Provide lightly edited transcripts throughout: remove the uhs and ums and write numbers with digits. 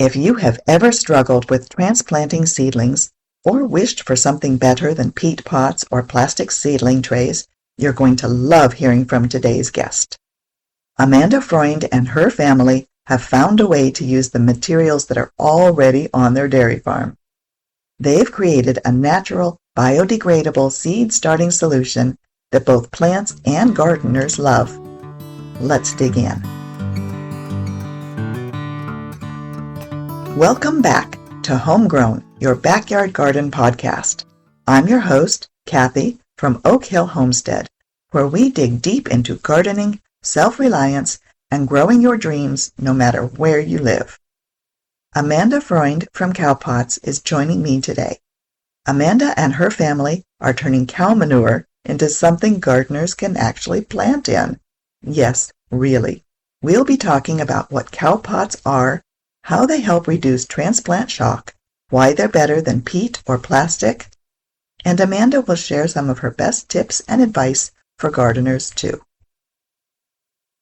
If you have ever struggled with transplanting seedlings or wished for something better than peat pots or plastic seedling trays, you're going to love hearing from today's guest. Amanda Freund and her family have found a way to use the materials that are already on their dairy farm. They've created a natural, biodegradable seed starting solution that both plants and gardeners love. Let's dig in. Welcome back to Homegrown, your backyard garden podcast. I'm your host, Kathi from Oak Hill Homestead, where we dig deep into gardening, self-reliance, and growing your dreams no matter where you live. Amanda Freund from CowPots is joining me today. Amanda and her family are turning cow manure into something gardeners can actually plant in. Yes, really. We'll be talking about what CowPots are, how they help reduce transplant shock, why they're better than peat or plastic, and Amanda will share some of her best tips and advice for gardeners too.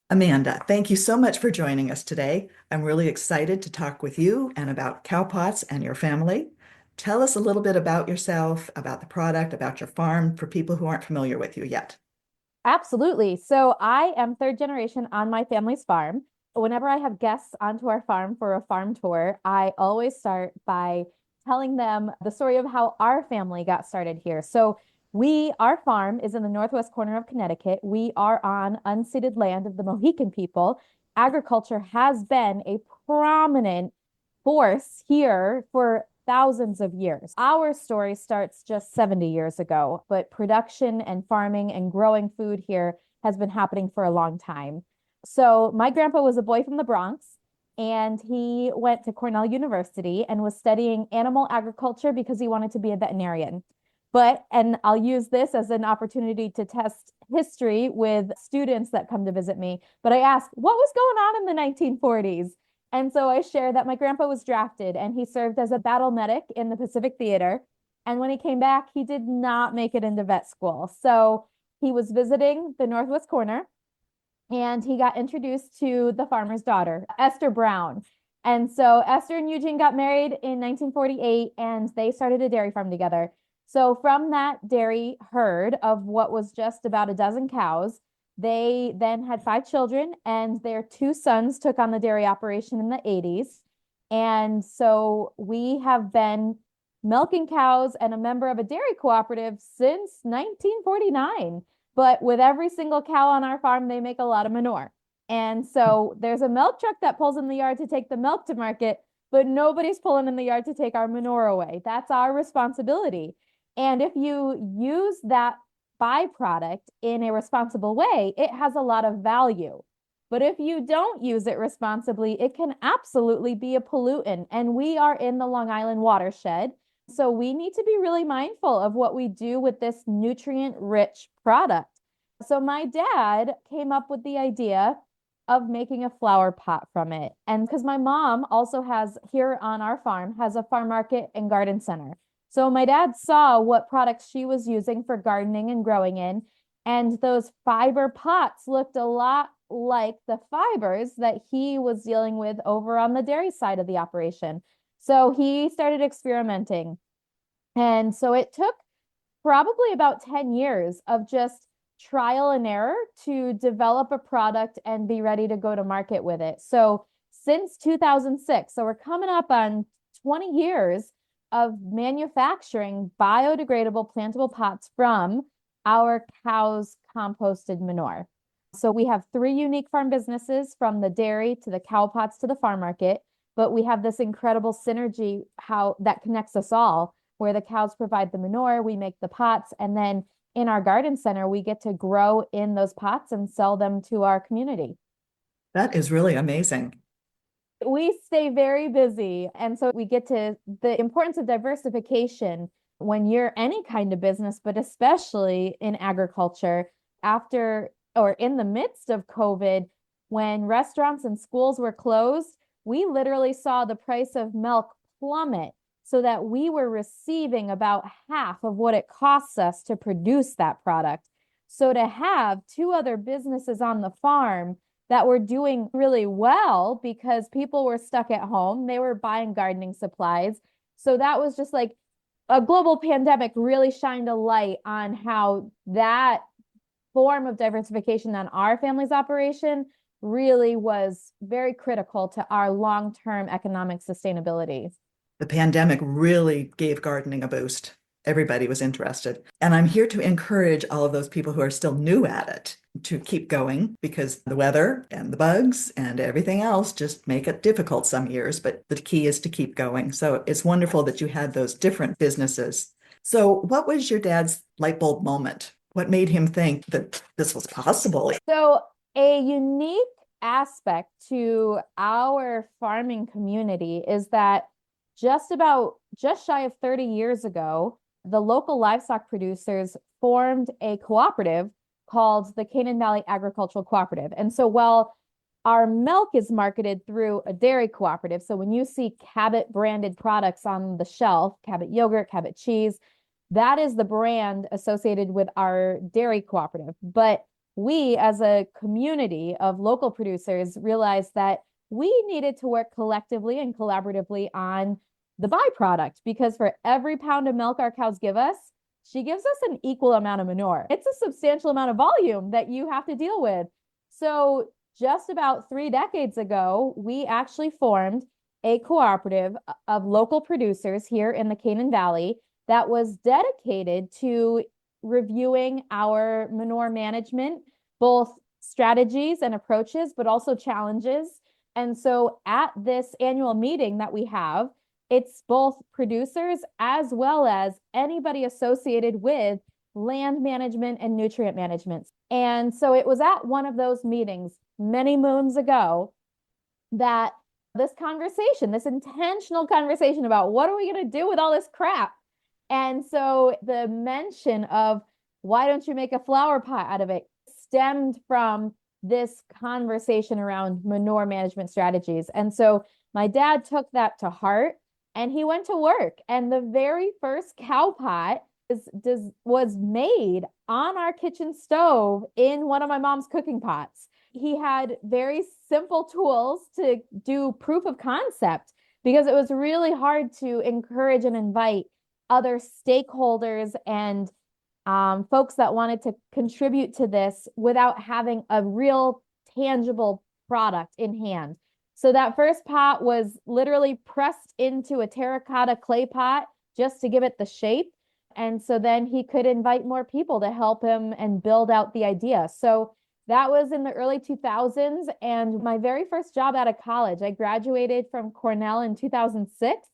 Amanda, thank you so much for joining us today. I'm really excited to talk with you and about CowPots and your family. Tell us a little bit about yourself, about the product, about your farm for people who aren't familiar with you yet. Absolutely. So I am third generation on my family's farm. Whenever I have guests onto our farm for a farm tour, I always start by telling them the story of how our family got started here. So our farm is in the northwest corner of Connecticut. We are on unceded land of the Mohican people. Agriculture has been a prominent force here for thousands of years. Our story starts just 70 years ago, but production and farming and growing food here has been happening for a long time. So my grandpa was a boy from the Bronx, and he went to Cornell University and was studying animal agriculture because he wanted to be a veterinarian. And I'll use this as an opportunity to test history with students that come to visit me. But I asked, what was going on in the 1940s? And so I shared that my grandpa was drafted and he served as a battle medic in the Pacific Theater. And when he came back, he did not make it into vet school. So he was visiting the Northwest Corner and he got introduced to the farmer's daughter, Esther Brown. And so Esther and Eugene got married in 1948 and they started a dairy farm together. So from that dairy herd of what was just about a dozen cows, they then had 5 children, and their 2 sons took on the dairy operation in the 80s. And so we have been milking cows and a member of a dairy cooperative since 1949. But with every single cow on our farm, they make a lot of manure. And so there's a milk truck that pulls in the yard to take the milk to market, but nobody's pulling in the yard to take our manure away. That's our responsibility. And if you use that byproduct in a responsible way, it has a lot of value. But if you don't use it responsibly, it can absolutely be a pollutant. And we are in the Long Island watershed. So we need to be really mindful of what we do with this nutrient-rich product. So my dad came up with the idea of making a flower pot from it. And because my mom also has here on our farm, has a farm market and garden center. So my dad saw what products she was using for gardening and growing in, and those fiber pots looked a lot like the fibers that he was dealing with over on the dairy side of the operation. So he started experimenting. And so it took probably about 10 years of just trial and error to develop a product and be ready to go to market with it. So since 2006, so we're coming up on 20 years of manufacturing biodegradable plantable pots from our cows' composted manure. So we have 3 unique farm businesses, from the dairy to the cow pots to the farm market, but we have this incredible synergy how that connects us all, where the cows provide the manure, we make the pots, and then in our garden center, we get to grow in those pots and sell them to our community. That is really amazing. We stay very busy. And so we get to the importance of diversification when you're any kind of business, but especially in agriculture after or in the midst of COVID, when restaurants and schools were closed, we literally saw the price of milk plummet so that we were receiving about half of what it costs us to produce that product. So to have 2 other businesses on the farm that were doing really well because people were stuck at home. They were buying gardening supplies. So that was just like a global pandemic really shined a light on how that form of diversification on our family's operation really was very critical to our long-term economic sustainability. The pandemic really gave gardening a boost. Everybody was interested. And I'm here to encourage all of those people who are still new at it to keep going because the weather and the bugs and everything else just make it difficult some years. But the key is to keep going. So it's wonderful that you had those different businesses. So, what was your dad's light bulb moment? What made him think that this was possible? So, a unique aspect to our farming community is that just shy of 30 years ago, the local livestock producers formed a cooperative called the Canaan Valley Agricultural Cooperative. And so while our milk is marketed through a dairy cooperative, so when you see Cabot branded products on the shelf, Cabot yogurt, Cabot cheese, that is the brand associated with our dairy cooperative. But we, as a community of local producers, realized that we needed to work collectively and collaboratively on the byproduct because for every pound of milk our cows give us, she gives us an equal amount of manure. It's a substantial amount of volume that you have to deal with. So just about 3 decades ago, we actually formed a cooperative of local producers here in the Canaan Valley that was dedicated to reviewing our manure management, both strategies and approaches, but also challenges. And so at this annual meeting that we have, it's both producers as well as anybody associated with land management and nutrient management. And so it was at one of those meetings many moons ago that this conversation, this intentional conversation about what are we going to do with all this crap? And so the mention of why don't you make a flower pot out of it stemmed from this conversation around manure management strategies. And so my dad took that to heart and he went to work. And the very first cow pot was made on our kitchen stove in one of my mom's cooking pots. He had very simple tools to do proof of concept because it was really hard to encourage and invite other stakeholders and folks that wanted to contribute to this without having a real tangible product in hand. So that first pot was literally pressed into a terracotta clay pot just to give it the shape. And so then he could invite more people to help him and build out the idea. So that was in the early 2000s. And my very first job out of college, I graduated from Cornell in 2006.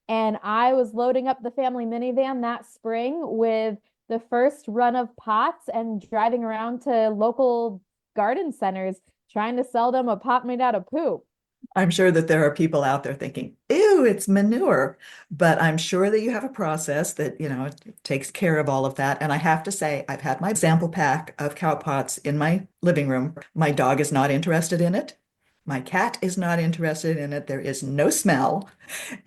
And I was loading up the family minivan that spring with the first run of pots and driving around to local garden centers trying to sell them a pot made out of poop. I'm sure that there are people out there thinking, ew, it's manure. But I'm sure that you have a process that, takes care of all of that. And I have to say, I've had my sample pack of CowPots in my living room. My dog is not interested in it. My cat is not interested in it. There is no smell.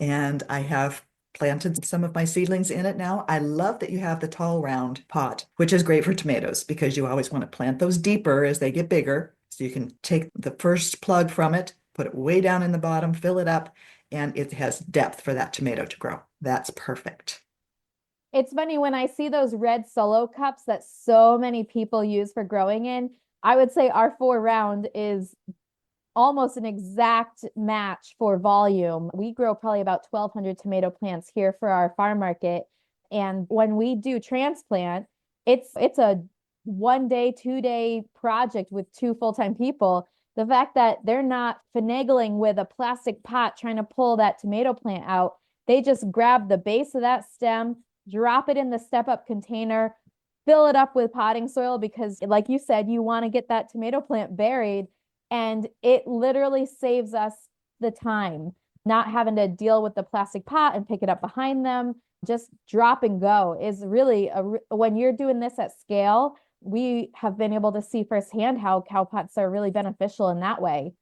And I have planted some of my seedlings in it now. I love that you have the tall round pot, which is great for tomatoes because you always want to plant those deeper as they get bigger. So you can take the first plug from it, put it way down in the bottom, fill it up, and it has depth for that tomato to grow. That's perfect. It's funny when I see those red solo cups that so many people use for growing in, I would say our 4-round is almost an exact match for volume. We grow probably about 1,200 tomato plants here for our farm market. And when we do transplant, it's a 1-day, 2-day project with 2 full-time people. The fact that they're not finagling with a plastic pot trying to pull that tomato plant out, they just grab the base of that stem, drop it in the step-up container, fill it up with potting soil because, like you said, you want to get that tomato plant buried. And it literally saves us the time, not having to deal with the plastic pot and pick it up behind them. Just drop and go is really, when you're doing this at scale, we have been able to see firsthand how cow pots are really beneficial in that way.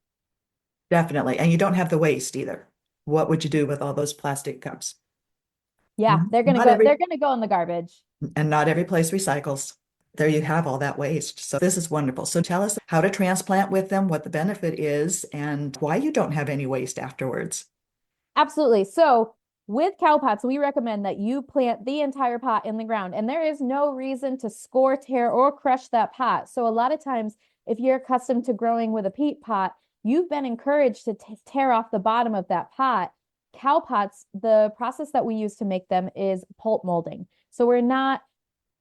Definitely. And you don't have the waste either. What would you do with all those plastic cups? Yeah, they're Not every, gonna go in the garbage. and not every place recycles. There you have all that waste. So this is wonderful. So tell us how to transplant with them, what the benefit is, and why you don't have any waste afterwards. Absolutely. So with CowPots, we recommend that you plant the entire pot in the ground, and there is no reason to score, tear, or crush that pot. So a lot of times, if you're accustomed to growing with a peat pot, you've been encouraged to tear off the bottom of that pot. CowPots, the process that we use to make them is pulp molding. So we're not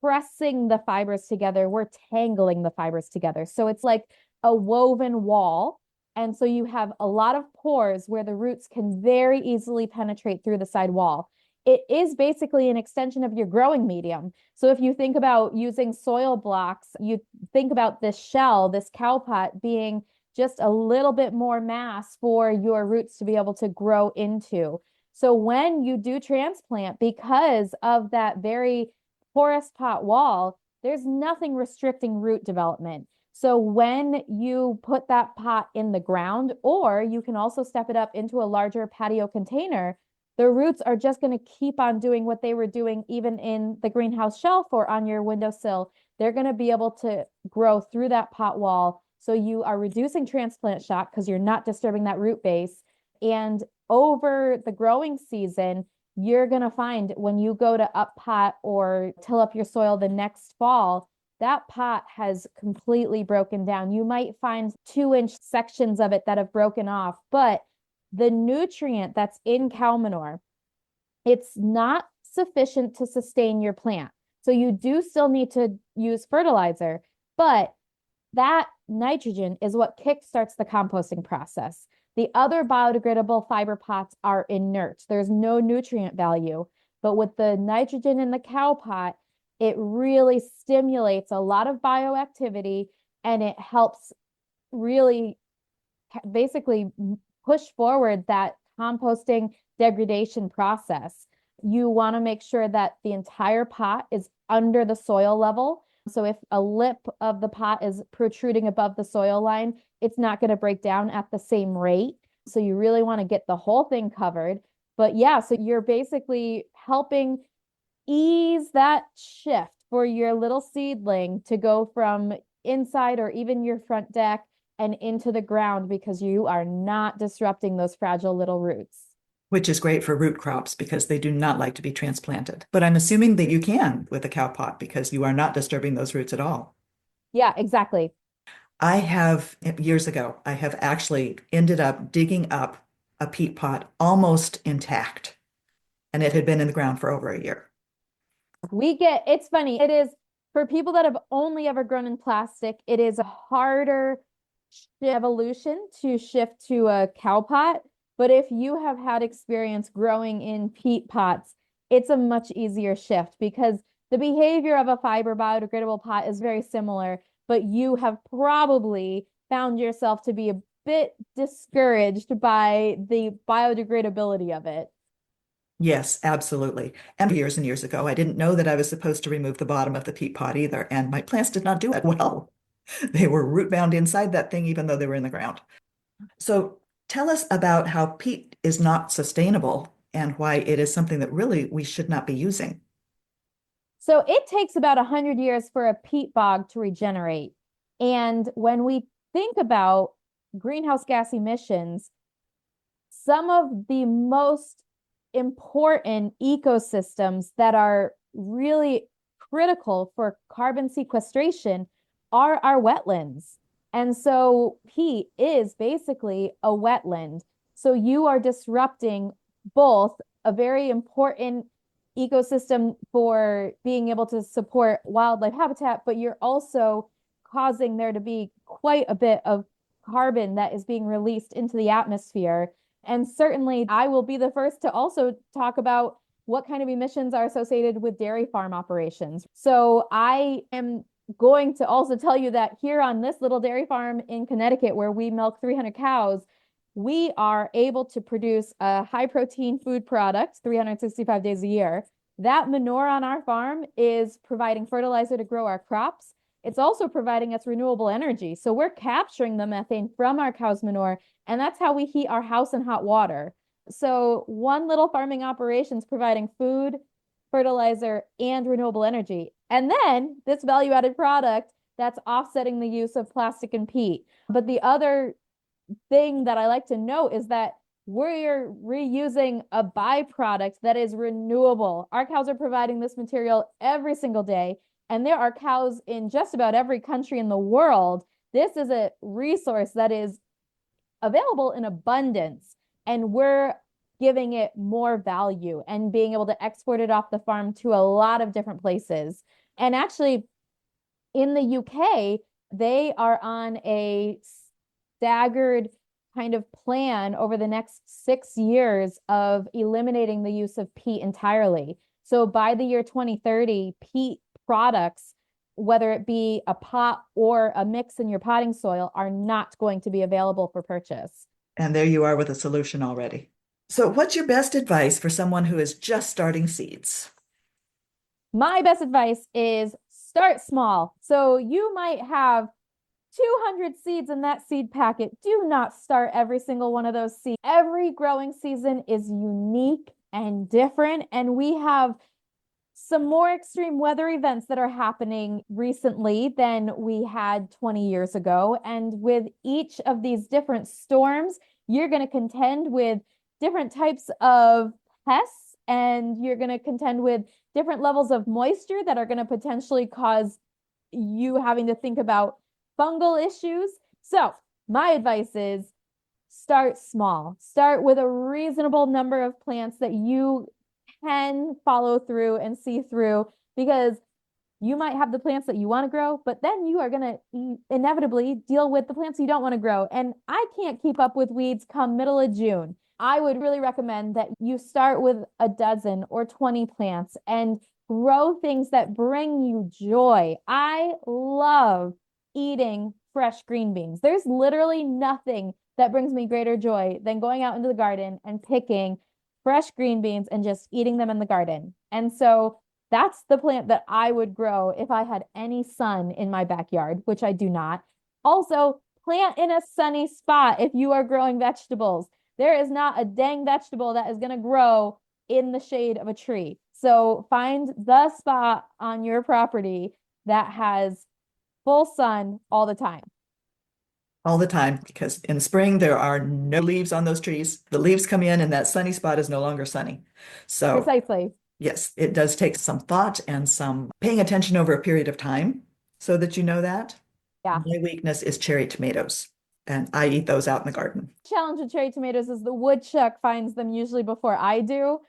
pressing the fibers together, we're tangling the fibers together. So it's like a woven wall. And so you have a lot of pores where the roots can very easily penetrate through the side wall. It is basically an extension of your growing medium. So if you think about using soil blocks, you think about this shell, this cowpot being just a little bit more mass for your roots to be able to grow into. So when you do transplant, because of that very porous pot wall, there's nothing restricting root development. So when you put that pot in the ground, or you can also step it up into a larger patio container, the roots are just going to keep on doing what they were doing even in the greenhouse shelf or on your windowsill. They're going to be able to grow through that pot wall. So you are reducing transplant shock because you're not disturbing that root base. And over the growing season, you're going to find when you go to up pot or till up your soil the next fall, that pot has completely broken down. You might find 2-inch sections of it that have broken off, but the nutrient that's in cow manure, it's not sufficient to sustain your plant. So you do still need to use fertilizer, but that nitrogen is what kickstarts the composting process. The other biodegradable fiber pots are inert. There's no nutrient value. But with the nitrogen in the cow pot, it really stimulates a lot of bioactivity, and it helps really basically push forward that composting degradation process. You want to make sure that the entire pot is under the soil level. So if a lip of the pot is protruding above the soil line, it's not going to break down at the same rate. So you really want to get the whole thing covered. But yeah, so you're basically helping ease that shift for your little seedling to go from inside or even your front deck and into the ground, because you are not disrupting those fragile little roots. Which is great for root crops because they do not like to be transplanted. But I'm assuming that you can with a cow pot because you are not disturbing those roots at all. Yeah, exactly. I have, years ago, I have actually ended up digging up a peat pot almost intact, and it had been in the ground for over a year. It's funny. It is for people that have only ever grown in plastic, it is a harder evolution to shift to a cow pot. But if you have had experience growing in peat pots, it's a much easier shift because the behavior of a fiber biodegradable pot is very similar, but you have probably found yourself to be a bit discouraged by the biodegradability of it. Yes, absolutely. And years ago, I didn't know that I was supposed to remove the bottom of the peat pot either, and my plants did not do it well. They were root bound inside that thing, even though they were in the ground. So tell us about how peat is not sustainable and why it is something that really we should not be using. So it takes about 100 years for a peat bog to regenerate. And when we think about greenhouse gas emissions, some of the most important ecosystems that are really critical for carbon sequestration are our wetlands. And so peat is basically a wetland. So you are disrupting both a very important ecosystem for being able to support wildlife habitat, but you're also causing there to be quite a bit of carbon that is being released into the atmosphere. And certainly, I will be the first to also talk about what kind of emissions are associated with dairy farm operations. So I am going to also tell you that here on this little dairy farm in Connecticut, where we milk 300 cows, we are able to produce a high protein food product 365 days a year. That manure on our farm is providing fertilizer to grow our crops. It's also providing us renewable energy. So we're capturing the methane from our cow's manure, and that's how we heat our house and hot water. So one little farming operation is providing food, fertilizer, and renewable energy. And then this value added product that's offsetting the use of plastic and peat. But the other thing that I like to note is that we're reusing a byproduct that is renewable. Our cows are providing this material every single day, and there are cows in just about every country in the world. This is a resource that is available in abundance, and we're giving it more value and being able to export it off the farm to a lot of different places. And actually, in the UK, they are on a staggered kind of plan over the next 6 years of eliminating the use of peat entirely. So by the year 2030, peat products, whether it be a pot or a mix in your potting soil, are not going to be available for purchase. And there you are with a solution already. So what's your best advice for someone who is just starting seeds? My best advice is start small. So you might have 200 seeds in that seed packet. Do not start every single one of those seeds. Every growing season is unique and different. And we have some more extreme weather events that are happening recently than we had 20 years ago. And with each of these different storms, you're going to contend with different types of pests, and you're going to contend with different levels of moisture that are going to potentially cause you having to think about fungal issues. So my advice is start small. Start with a reasonable number of plants that you can follow through and see through, because you might have the plants that you want to grow, but then you are going to inevitably deal with the plants you don't want to grow. And I can't keep up with weeds come middle of June. I would really recommend that you start with a dozen or 20 plants and grow things that bring you joy. I love eating fresh green beans. There's literally nothing that brings me greater joy than going out into the garden and picking fresh green beans and just eating them in the garden. And so that's the plant that I would grow if I had any sun in my backyard, which I do not. Also, plant in a sunny spot if you are growing vegetables. There is not a dang vegetable that is going to grow in the shade of a tree. So find the spot on your property that has full sun all the time. All the time, because in spring there are no leaves on those trees. The leaves come in and that sunny spot is no longer sunny. So Precisely. yes, it does take some thought and some paying attention over a period of time so that you know that. Yeah. My weakness is cherry tomatoes, and I eat those out in the garden. Challenge with cherry tomatoes is the woodchuck finds them usually before I do.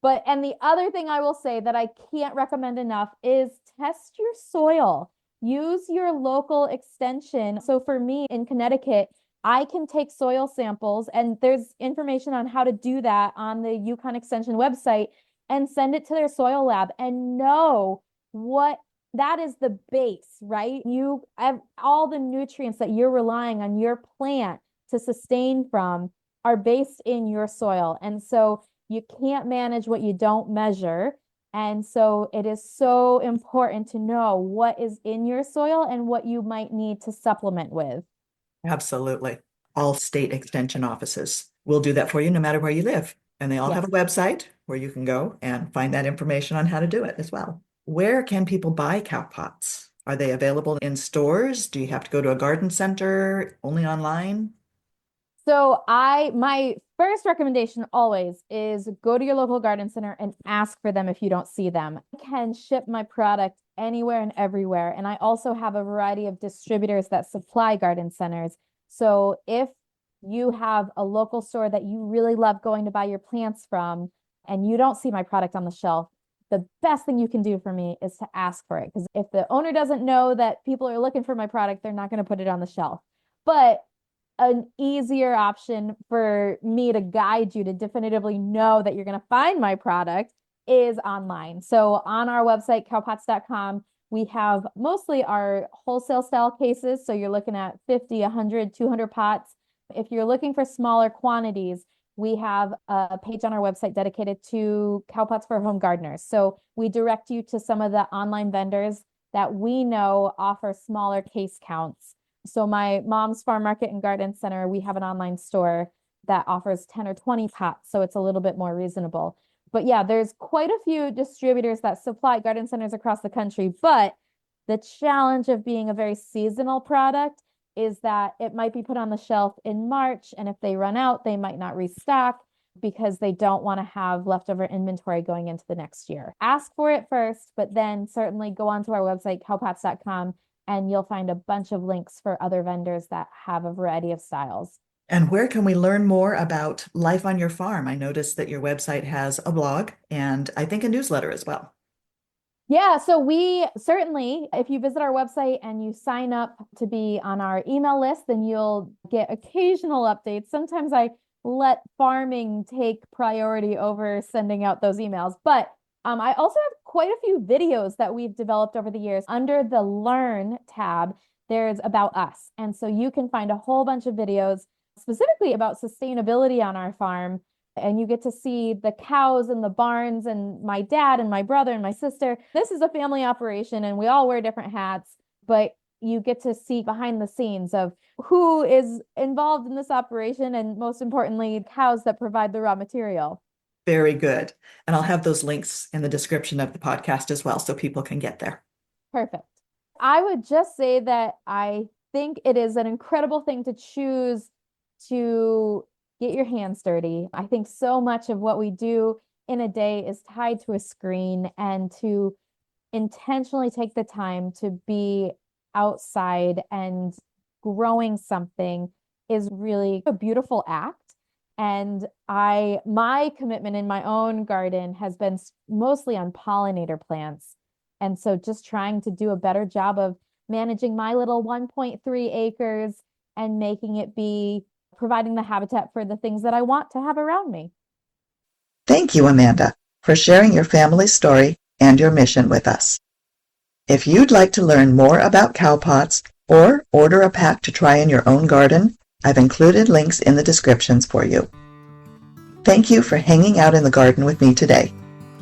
And the other thing I will say that I can't recommend enough is test your soil. Use your local extension. So for me in Connecticut, I can take soil samples, and there's information on how to do that on the Yukon Extension website, and send it to their soil lab and know what that is the base, right? You have all the nutrients that you're relying on your plant to sustain from are based in your soil. And so you can't manage what you don't measure. And so it is so important to know what is in your soil and what you might need to supplement with. Absolutely. All state extension offices will do that for you no matter where you live. And they all have a website where you can go and find that information on how to do it as well. Where can people buy CowPots? Are they available in stores? Do you have to go to a garden center? Only online? So my first recommendation always is go to your local garden center and ask for them if you don't see them. I can ship my product anywhere and everywhere. And I also have a variety of distributors that supply garden centers. So if you have a local store that you really love going to buy your plants from and you don't see my product on the shelf, the best thing you can do for me is to ask for it. Because if the owner doesn't know that people are looking for my product, they're not going to put it on the shelf. But an easier option for me to guide you to definitively know that you're going to find my product is online. So on our website, cowpots.com, we have mostly our wholesale style cases. So you're looking at 50, 100, 200 pots. If you're looking for smaller quantities, we have a page on our website dedicated to CowPots for home gardeners. So we direct you to some of the online vendors that we know offer smaller case counts. So my mom's farm market and garden center, we have an online store that offers 10 or 20 pots. So it's a little bit more reasonable. But yeah, there's quite a few distributors that supply garden centers across the country. But the challenge of being a very seasonal product is that it might be put on the shelf in March, and if they run out, they might not restock because they don't want to have leftover inventory going into the next year. Ask for it first, but then certainly go onto our website, cowpots.com, and you'll find a bunch of links for other vendors that have a variety of styles. And where can we learn more about life on your farm? I noticed that your website has a blog and I think a newsletter as well. Yeah, so we certainly, if you visit our website and you sign up to be on our email list, then you'll get occasional updates. Sometimes I let farming take priority over sending out those emails. But I also have quite a few videos that we've developed over the years. Under the Learn tab, there's About Us. And so you can find a whole bunch of videos specifically about sustainability on our farm. And you get to see the cows and the barns and my dad and my brother and my sister. This is a family operation and we all wear different hats, but you get to see behind the scenes of who is involved in this operation and most importantly, cows that provide the raw material. Very good. And I'll have those links in the description of the podcast as well so people can get there. Perfect. I would just say that I think it is an incredible thing to choose to get your hands dirty. I think so much of what we do in a day is tied to a screen, and to intentionally take the time to be outside and growing something is really a beautiful act. And my commitment in my own garden has been mostly on pollinator plants. And so just trying to do a better job of managing my little 1.3 acres and making it be providing the habitat for the things that I want to have around me. Thank you, Amanda, for sharing your family story and your mission with us. If you'd like to learn more about CowPots or order a pack to try in your own garden, I've included links in the descriptions for you. Thank you for hanging out in the garden with me today.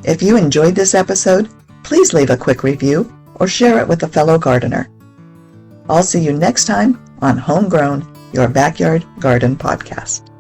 If you enjoyed this episode, please leave a quick review or share it with a fellow gardener. I'll see you next time on Homegrown, your backyard garden podcast.